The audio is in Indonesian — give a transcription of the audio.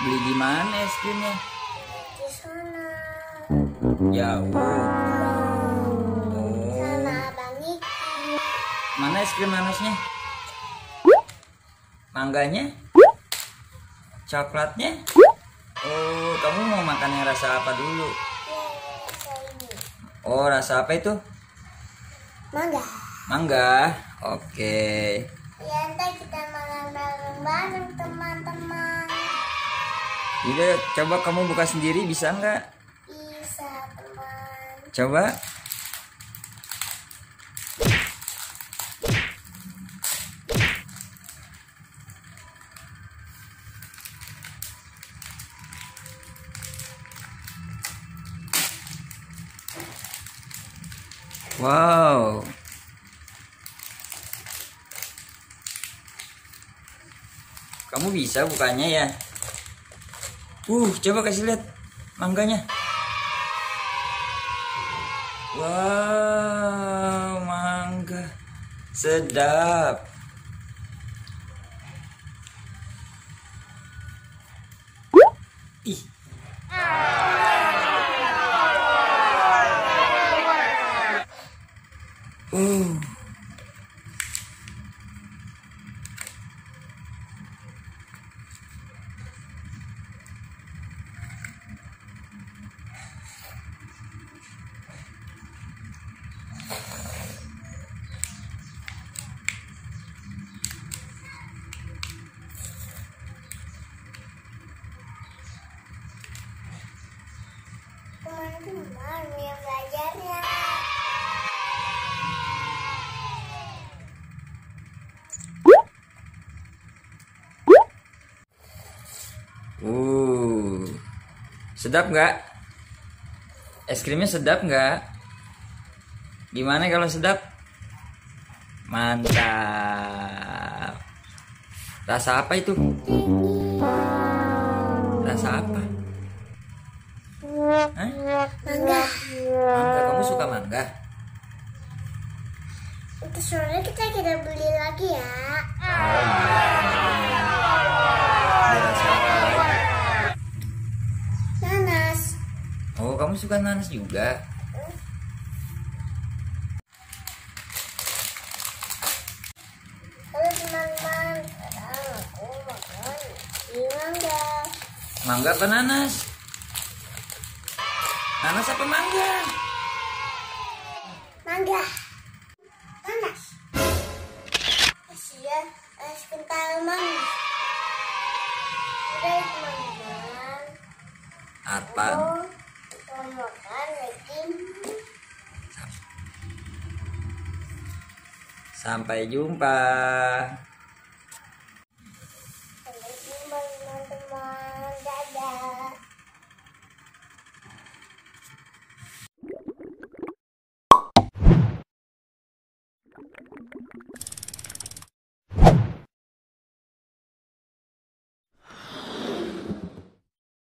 Beli di mana es krimnya? Di sana. Jauh. Sana Abang Iki. Mana es krim nanasnya? Mangganya? Coklatnya? Oh, kamu mau makan yang rasa apa dulu? Rasa ini. Oh, rasa apa itu? Mangga. Mangga. Oke. Ya, ntar kita makan bareng-bareng teman-teman. Udah, coba kamu buka sendiri bisa nggak? Bisa teman. Coba. Wow. Kamu bisa bukanya ya? Coba kasih lihat mangganya. Wow, mangga. Sedap. Ih. Teman-teman yang belajarnya. Sedap nggak? Es krimnya sedap nggak? Gimana kalau sedap? Mantap. Rasa apa itu? Rasa apa? Hah? Mangga. Mangga, kamu suka mangga? Itu sore kita beli lagi ya. Ada rasa apa lagi? Nanas. Oh, kamu suka nanas juga? Halo teman-teman, sekarang aku makan di mangga. Mangga apa nanas? Nanas apa mangga? Mangga. Nanas. Kasihan es kental manis. Udah teman-teman. Apa? Kita makan lagi. Sampai jumpa.